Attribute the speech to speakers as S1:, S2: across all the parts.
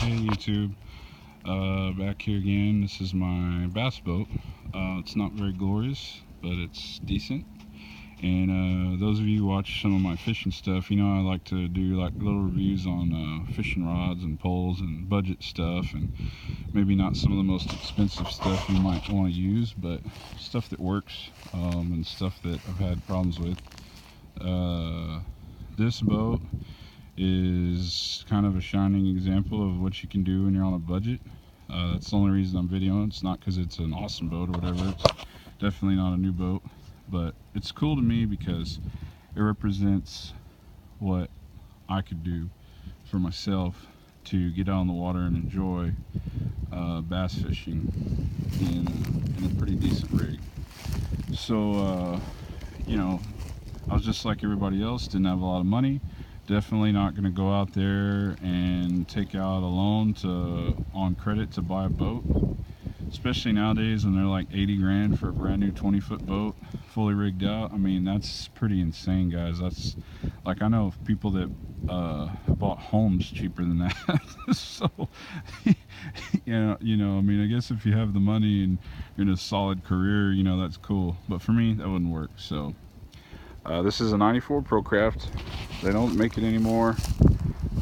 S1: Hey YouTube, back here again. This is my bass boat. It's not very glorious, but it's decent. And those of you who watch some of my fishing stuff, you know I like to do like little reviews on fishing rods and poles and budget stuff, and maybe not some of the most expensive stuff you might want to use, but stuff that works, and stuff that I've had problems with. This boat is kind of a shining example of what you can do when you're on a budget. That's the only reason I'm videoing. It's not because it's an awesome boat or whatever. It's definitely not a new boat, but it's cool to me because it represents what I could do for myself to get out on the water and enjoy bass fishing in a pretty decent rig. So you know, I was just like everybody else, didn't have a lot of money. Definitely not going to go out there and take out a loan on credit to buy a boat, especially nowadays when they're like 80 grand for a brand new 20-foot boat, fully rigged out. I mean, that's pretty insane, guys. That's like, I know people that bought homes cheaper than that. So I mean, I guess if you have the money and you're in a solid career, you know, that's cool, but for me that wouldn't work. So this is a 94 Procraft. They don't make it anymore.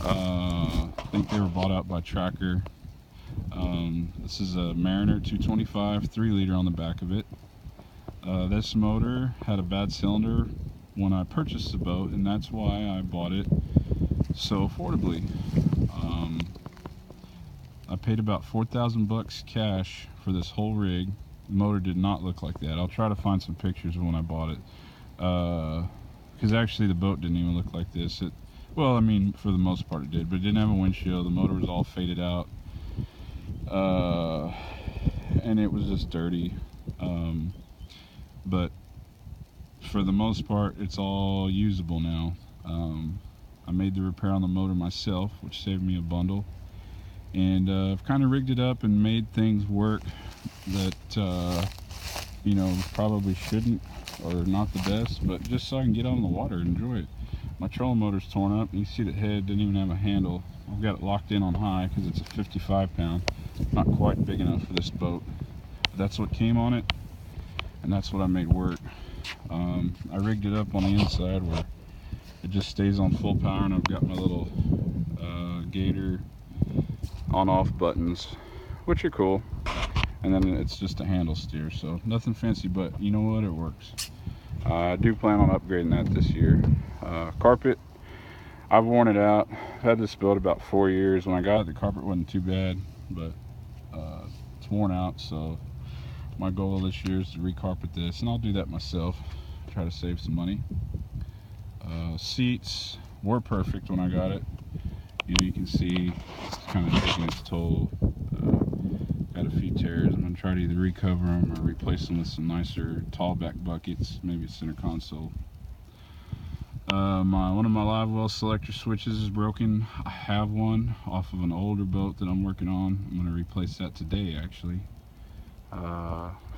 S1: I think they were bought out by Tracker. This is a Mariner 225, 3-liter on the back of it. This motor had a bad cylinder when I purchased the boat, and that's why I bought it so affordably. I paid about 4,000 bucks cash for this whole rig. The motor did not look like that. I'll try to find some pictures of when I bought it. Because actually the boat didn't even look like this. Well, I mean, for the most part it did, but it didn't have a windshield. The motor was all faded out, and it was just dirty. But for the most part, it's all usable now. I made the repair on the motor myself, which saved me a bundle, and I've kind of rigged it up and made things work that you know, probably shouldn't, or not the best, but just so I can get on the water and enjoy it. My trolling motor's torn up. You see the head didn't even have a handle. I've got it locked in on high because it's a 55 pound. Not quite big enough for this boat. But that's what came on it, and that's what I made work. I rigged it up on the inside where it just stays on full power, and I've got my little gator on-off buttons, which are cool. And then it's just a handle steer, so nothing fancy, but you know what, it works. I do plan on upgrading that this year. Carpet, I've worn it out. I've had this boat about 4 years. When I got it, the carpet wasn't too bad, but it's worn out, so my goal this year is to recarpet this, and I'll do that myself, try to save some money. Seats were perfect when I got it. You know, you can see it's kind of taking its toll. Got a few tears. I'm going to try to either recover them or replace them with some nicer tall back buckets, maybe a center console. One of my live well selector switches is broken. I have one off of an older boat that I'm working on. I'm going to replace that today, actually.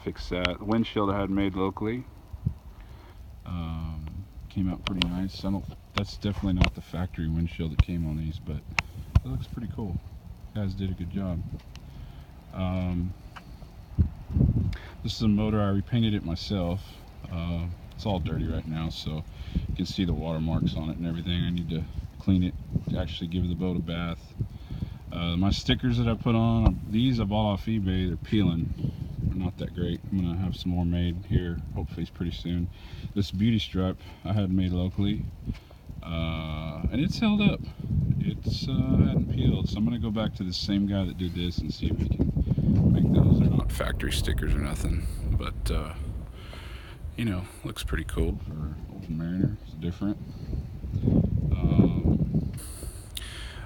S1: Fix that. The windshield I had made locally. Came out pretty nice. That's definitely not the factory windshield that came on these, but it looks pretty cool. Guys did a good job. This is a motor. I repainted it myself. It's all dirty right now, so you can see the watermarks on it and everything. I need to clean it to actually give the boat a bath. My stickers that I put on, these I bought off eBay. They're peeling. They're not that great. I'm gonna have some more made here, hopefully pretty soon. This beauty stripe I had made locally, and it's held up. It's hadn't peeled, so I'm gonna go back to the same guy that did this and see if we can make those. They're not factory stickers or nothing, but you know, looks pretty cool for old Mariner. It's different.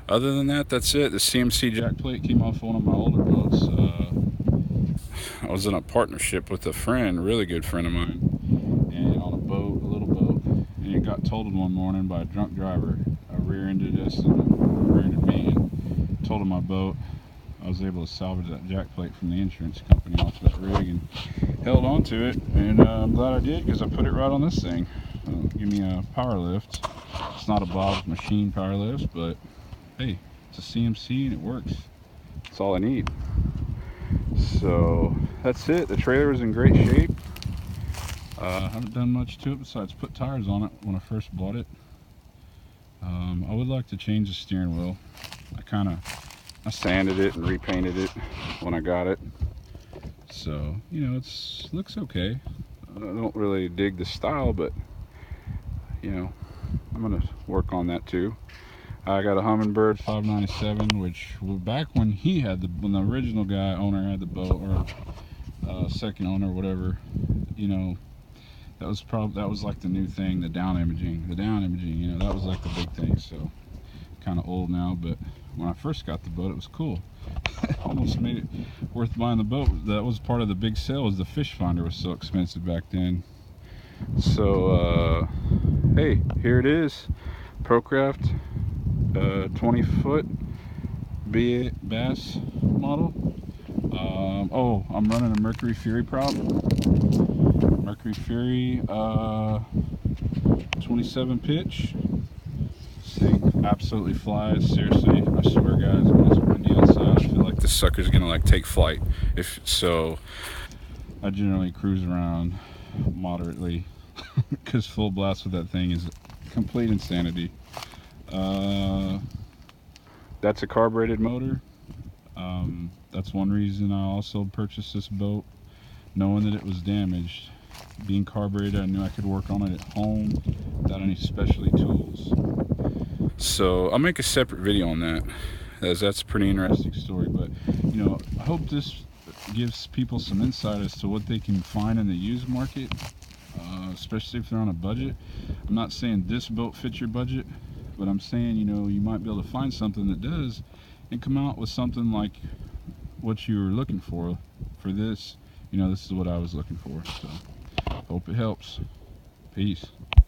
S1: Other than that, that's it. The CMC jack plate came off one of my older boats. I was in a partnership with a friend, a really good friend of mine, and on a boat, a little boat, and it got totaled one morning by a drunk driver. Rear-ended us and rear-ended me and totaled my boat. I was able to salvage that jack plate from the insurance company off that rig and held on to it, and I'm glad I did because I put it right on this thing. Give me a power lift. It's not a Bob's Machine power lift, but hey, It's a CMC and it works. That's all I need. So that's it. The trailer is in great shape. I haven't done much to it besides put tires on it when I first bought it. I would like to change the steering wheel. I sanded it and repainted it when I got it. So, you know, looks okay. I don't really dig the style, but, you know, I'm going to work on that too. I got a Humminbird 597, which back when when the original owner had the boat, or second owner, whatever, you know, that was like the new thing, the down imaging, you know, that was like the big thing. So kind of old now, but when I first got the boat, it was cool. Almost made it worth buying the boat. That was part of the big sale, was the fish finder was so expensive back then. So hey, here it is, Procraft 20-foot bass model. Oh, I'm running a Mercury Fury prop. Mercury Fury 27 pitch. This thing absolutely flies. Seriously, I swear, guys, when it's windy outside, I feel like this sucker's gonna like take flight. If so, I generally cruise around moderately because full blast with that thing is complete insanity. That's a carbureted motor. That's one reason I also purchased this boat, knowing that it was damaged. Being carbureted, I knew I could work on it at home without any specialty tools. So I'll make a separate video on that, as that's a pretty interesting story. But, you know, I hope this gives people some insight as to what they can find in the used market, especially if they're on a budget. I'm not saying this boat fits your budget, but I'm saying, you know, you might be able to find something that does and come out with something like what you were looking for this. You know, this is what I was looking for. So hope it helps. Peace.